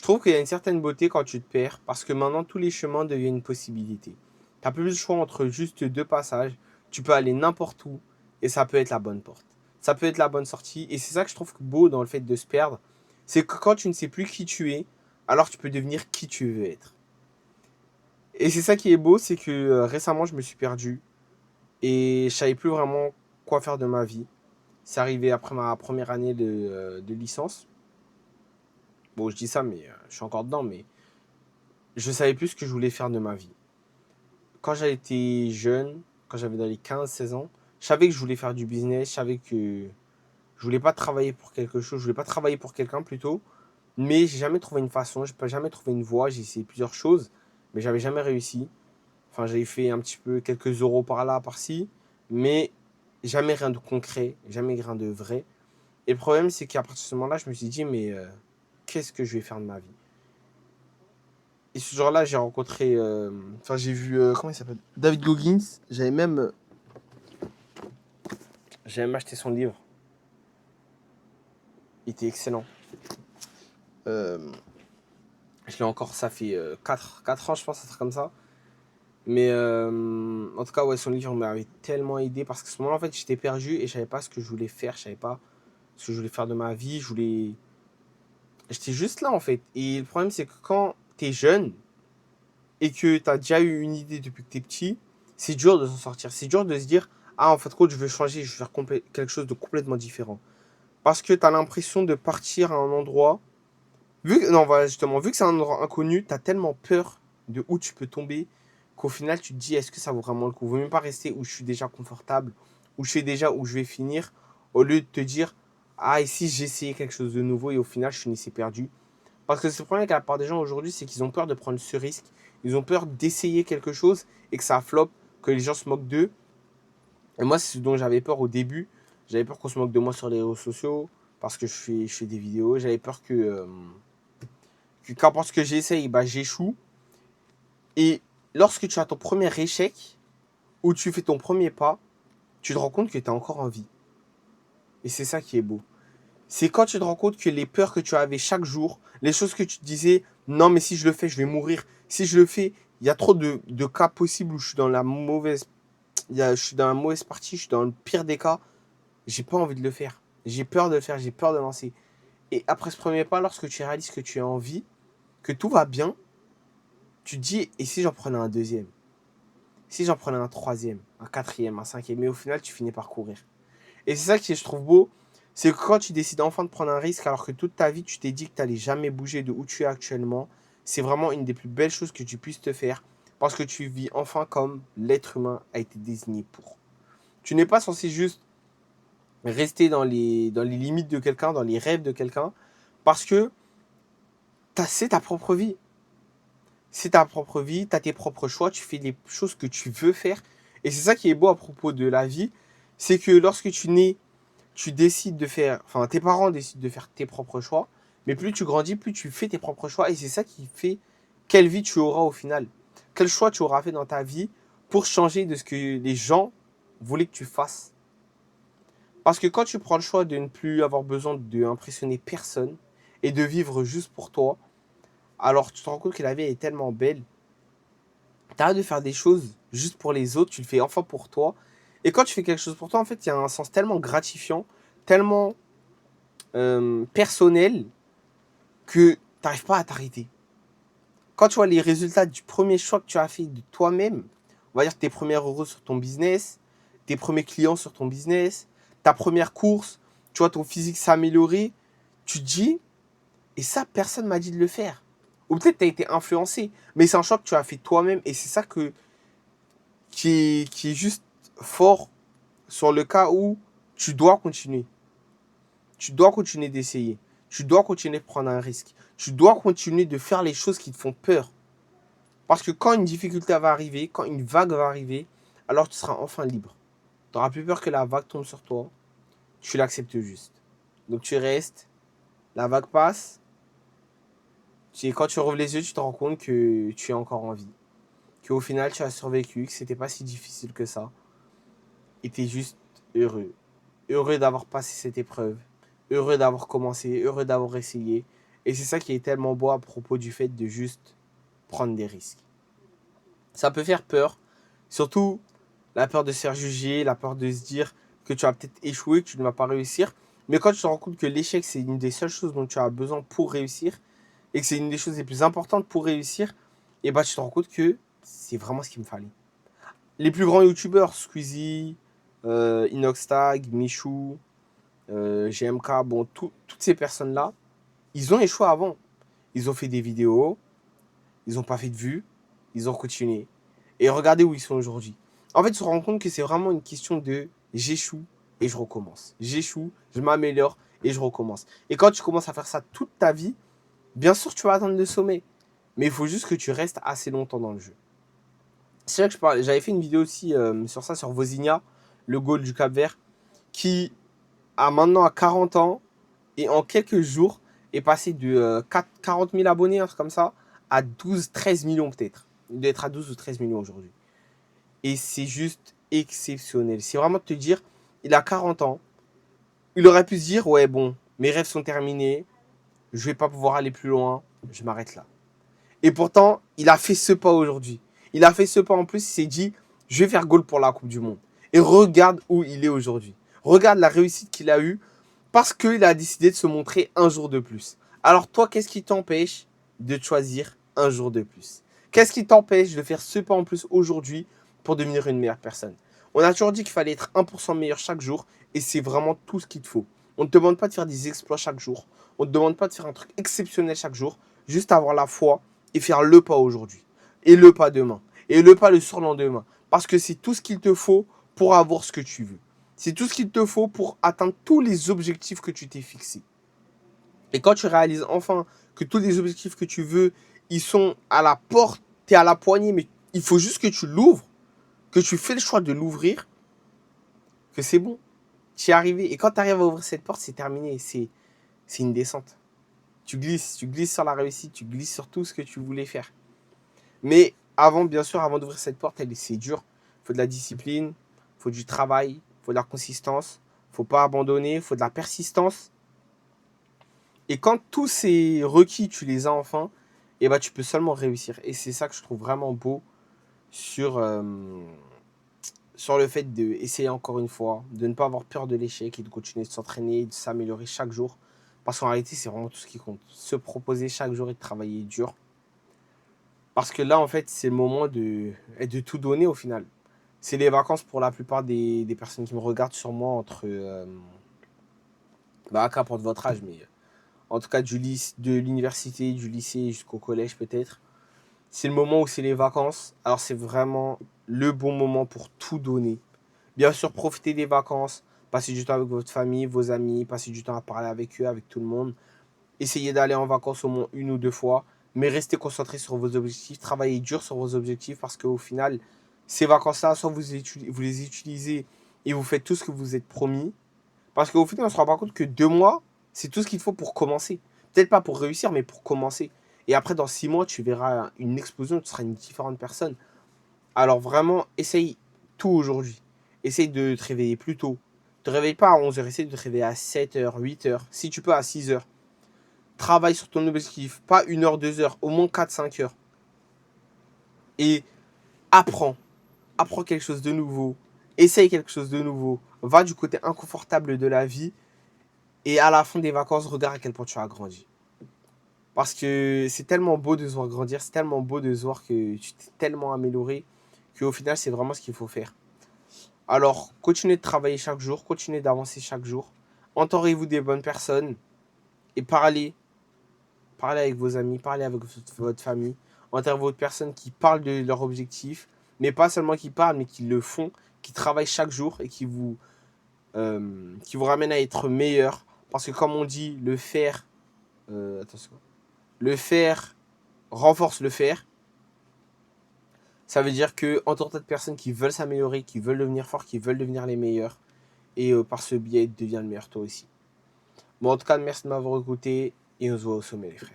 trouve qu'il y a une certaine beauté quand tu te perds parce que maintenant tous les chemins deviennent une possibilité. Tu n'as plus le choix entre juste deux passages. Tu peux aller n'importe où et ça peut être la bonne porte. Ça peut être la bonne sortie. Et c'est ça que je trouve beau dans le fait de se perdre. C'est que quand tu ne sais plus qui tu es, alors tu peux devenir qui tu veux être. Et c'est ça qui est beau, c'est que récemment je me suis perdu et je savais plus vraiment quoi faire de ma vie. C'est arrivé après ma première année de licence. Bon, je dis ça, mais je suis encore dedans, mais je savais plus ce que je voulais faire de ma vie. Quand j'étais été jeune, quand j'avais dans les 15 16 ans, je savais que je voulais faire du business, je savais que je voulais pas travailler pour quelque chose, je voulais pas travailler pour quelqu'un plutôt, mais j'ai jamais trouvé une façon, j'ai pas jamais trouvé une voie, j'ai essayé plusieurs choses, mais j'avais jamais réussi. Enfin, j'avais fait un petit peu quelques euros par là, par-ci, mais jamais rien de concret, jamais rien de vrai. Et le problème, c'est qu'à partir de ce moment-là, je me suis dit, mais qu'est-ce que je vais faire de ma vie? Et ce jour-là, j'ai rencontré. Enfin, j'ai vu. Comment il s'appelle? David Goggins. J'avais même acheté son livre. Il était excellent. Euh, je l'ai encore, ça fait 4 ans, je pense, un truc comme ça. Mais en tout cas, ouais, son livre m'avait tellement aidé parce qu'à ce moment-là, en fait, j'étais perdu et je savais pas ce que je voulais faire. Je savais pas ce que je voulais faire de ma vie. J'étais juste là, en fait. Et le problème, c'est que quand t'es jeune et que t'as déjà eu une idée depuis que t'es petit, c'est dur de s'en sortir. C'est dur de se dire, ah, en fait, je veux changer, je veux faire quelque chose de complètement différent. Parce que t'as l'impression de partir à un endroit. Non, voilà, justement, vu que c'est un endroit inconnu, t'as tellement peur de où tu peux tomber qu'au final, tu te dis, est-ce que ça vaut vraiment le coup? Vaut même pas rester où je suis déjà confortable, où je sais déjà où je vais finir, au lieu de te dire, ah, ici, j'ai essayé quelque chose de nouveau et au final, je finissais perdu. Parce que c'est le problème avec la part des gens aujourd'hui, c'est qu'ils ont peur de prendre ce risque. Ils ont peur d'essayer quelque chose et que ça flop, que les gens se moquent d'eux. Et moi, c'est ce dont j'avais peur au début. J'avais peur qu'on se moque de moi sur les réseaux sociaux parce que je fais des vidéos. J'avais peur que qu'importe ce que j'essaye, bah, j'échoue. Et lorsque tu as ton premier échec ou tu fais ton premier pas, tu te rends compte que tu es encore en vie. Et c'est ça qui est beau. C'est quand tu te rends compte que les peurs que tu avais chaque jour, les choses que tu te disais, non, mais si je le fais, je vais mourir. Si je le fais, il y a trop de cas possibles où je suis dans la mauvaise, je suis dans la mauvaise partie, je suis dans le pire des cas. J'ai pas envie de le faire. J'ai peur de le faire, j'ai peur de lancer. Et après ce premier pas, lorsque tu réalises que tu es en vie, que tout va bien, tu te dis, et si j'en prenais un deuxième? Si j'en prenais un troisième, un quatrième, un cinquième, mais au final, tu finis par courir. Et c'est ça que je trouve beau, c'est que quand tu décides enfin de prendre un risque, alors que toute ta vie, tu t'es dit que tu n'allais jamais bouger de où tu es actuellement, c'est vraiment une des plus belles choses que tu puisses te faire, parce que tu vis enfin comme l'être humain a été désigné pour. Tu n'es pas censé juste rester dans les limites de quelqu'un, dans les rêves de quelqu'un, parce que c'est ta propre vie. C'est ta propre vie, tu as tes propres choix, tu fais les choses que tu veux faire. Et c'est ça qui est beau à propos de la vie, c'est que lorsque tu nais, tu décides de faire, enfin tes parents décident de faire tes propres choix, mais plus tu grandis, plus tu fais tes propres choix, et c'est ça qui fait quelle vie tu auras au final. Quel choix tu auras fait dans ta vie pour changer de ce que les gens voulaient que tu fasses. Parce que quand tu prends le choix de ne plus avoir besoin d'impressionner personne et de vivre juste pour toi, alors tu te rends compte que la vie est tellement belle. T'arrêtes de faire des choses juste pour les autres, tu le fais enfin pour toi. Et quand tu fais quelque chose pour toi, en fait, il y a un sens tellement gratifiant, tellement personnel que tu n'arrives pas à t'arrêter. Quand tu vois les résultats du premier choix que tu as fait de toi-même, on va dire tes premiers euros sur ton business, tes premiers clients sur ton business, ta première course, tu vois ton physique s'améliorer, tu te dis, et ça, personne m'a dit de le faire. Ou peut-être tu as été influencé, mais c'est un choix que tu as fait toi-même et c'est ça qui est juste fort sur le cas où tu dois continuer. Tu dois continuer d'essayer. Tu dois continuer de prendre un risque. Tu dois continuer de faire les choses qui te font peur. Parce que quand une difficulté va arriver, quand une vague va arriver, alors tu seras enfin libre. Tu n'auras plus peur que la vague tombe sur toi. Tu l'acceptes juste. Donc tu restes, la vague passe. Et quand tu rouvres les yeux, tu te rends compte que tu es encore en vie. Qu'au final, tu as survécu, que c'était pas si difficile que ça. Et tu es juste heureux. Heureux d'avoir passé cette épreuve. Heureux d'avoir commencé, heureux d'avoir essayé. Et c'est ça qui est tellement beau à propos du fait de juste prendre des risques. Ça peut faire peur, surtout la peur de se faire juger, la peur de se dire que tu vas peut-être échouer, que tu ne vas pas réussir. Mais quand tu te rends compte que l'échec, c'est une des seules choses dont tu as besoin pour réussir, et que c'est une des choses les plus importantes pour réussir, et bah tu te rends compte que c'est vraiment ce qu'il me fallait. Les plus grands youtubeurs, Squeezie, Inoxtag, Michou, GMK, bon, toutes ces personnes-là, ils ont échoué avant. Ils ont fait des vidéos, ils n'ont pas fait de vues, ils ont continué. Et regardez où ils sont aujourd'hui. En fait, ils se rendent compte que c'est vraiment une question de j'échoue et je recommence. J'échoue, je m'améliore et je recommence. Et quand tu commences à faire ça toute ta vie, bien sûr, tu vas atteindre le sommet. Mais il faut juste que tu restes assez longtemps dans le jeu. C'est vrai que j'avais fait une vidéo aussi sur ça, sur Vozinha, le goal du Cap-Vert, qui a maintenant à 40 ans et en quelques jours est passé de 40 000 abonnés, un truc comme ça, à 12, 13 millions peut-être. Il doit être à 12 ou 13 millions aujourd'hui. Et c'est juste exceptionnel. C'est vraiment de te dire, il a 40 ans, il aurait pu se dire, ouais bon, mes rêves sont terminés, je vais pas pouvoir aller plus loin, je m'arrête là. Et pourtant, il a fait ce pas aujourd'hui. Il a fait ce pas en plus, il s'est dit, je vais faire goal pour la Coupe du Monde. Et regarde où il est aujourd'hui. Regarde la réussite qu'il a eue parce qu'il a décidé de se montrer un jour de plus. Alors toi, qu'est-ce qui t'empêche de choisir un jour de plus? Qu'est-ce qui t'empêche de faire ce pas en plus aujourd'hui pour devenir une meilleure personne? On a toujours dit qu'il fallait être 1% meilleur chaque jour et c'est vraiment tout ce qu'il te faut. On ne te demande pas de faire des exploits chaque jour. On ne te demande pas de faire un truc exceptionnel chaque jour. Juste avoir la foi et faire le pas aujourd'hui. Et le pas demain. Et le pas le surlendemain. Parce que c'est tout ce qu'il te faut pour avoir ce que tu veux. C'est tout ce qu'il te faut pour atteindre tous les objectifs que tu t'es fixés. Et quand tu réalises enfin que tous les objectifs que tu veux, ils sont à la porte, tu es à la poignée, mais il faut juste que tu l'ouvres, que tu fais le choix de l'ouvrir, que c'est bon. Tu es arrivé. Et quand tu arrives à ouvrir cette porte, c'est terminé. C'est une descente. Tu glisses sur la réussite, tu glisses sur tout ce que tu voulais faire. Mais avant, bien sûr, avant d'ouvrir cette porte, c'est dur. Il faut de la discipline, il faut du travail, il faut de la consistance, il ne faut pas abandonner, il faut de la persistance. Et quand tous ces requis, tu les as enfin, et bah, tu peux seulement réussir. Et c'est ça que je trouve vraiment beau sur le fait d'essayer encore une fois, de ne pas avoir peur de l'échec et de continuer de s'entraîner, de s'améliorer chaque jour. Parce qu'en réalité, c'est vraiment tout ce qui compte. Se proposer chaque jour et de travailler dur. Parce que là, en fait, c'est le moment de tout donner au final. C'est les vacances pour la plupart des personnes qui me regardent sur moi entre... qu'importe votre âge, mais en tout cas de l'université, du lycée jusqu'au collège peut-être. C'est le moment où c'est les vacances. Alors c'est vraiment le bon moment pour tout donner. Bien sûr, profitez des vacances. Passez du temps avec votre famille, vos amis. Passez du temps à parler avec eux, avec tout le monde. Essayez d'aller en vacances au moins 1 ou 2 fois. Mais restez concentré sur vos objectifs. Travaillez dur sur vos objectifs parce qu'au final, ces vacances-là, soit vous les utilisez et vous faites tout ce que vous êtes promis. Parce qu'au final, on se rend pas compte que 2 mois, c'est tout ce qu'il faut pour commencer. Peut-être pas pour réussir, mais pour commencer. Et après, dans 6 mois, tu verras une explosion, tu seras une différente personne. Alors vraiment, essaye tout aujourd'hui. Essaye de te réveiller plus tôt. Ne te réveille pas à 11 heures, essaye de te réveiller à 7 heures, 8 heures. Si tu peux, à 6 heures. Travaille sur ton objectif. Pas 1 heure, 2 heures, au moins 4, 5 heures. Et apprends. Apprends quelque chose de nouveau. Essaye quelque chose de nouveau. Va du côté inconfortable de la vie. Et à la fin des vacances, regarde à quel point tu as grandi. Parce que c'est tellement beau de se voir grandir, c'est tellement beau de se voir que tu t'es tellement amélioré qu'au final, c'est vraiment ce qu'il faut faire. Alors, continuez de travailler chaque jour, continuez d'avancer chaque jour. Entourez-vous des bonnes personnes et parlez. Parlez avec vos amis, parlez avec votre famille. Entourez-vous de personnes qui parlent de leurs objectifs, mais pas seulement qui parlent, mais qui le font, qui travaillent chaque jour et qui vous ramènent à être meilleur. Parce que comme on dit, le faire... attention. Le faire renforce le faire. Ça veut dire que entoure-toi de personnes qui veulent s'améliorer, qui veulent devenir forts, qui veulent devenir les meilleurs. Et par ce biais, deviens le meilleur toi aussi. Bon, en tout cas, merci de m'avoir écouté et on se voit au sommet, les frères.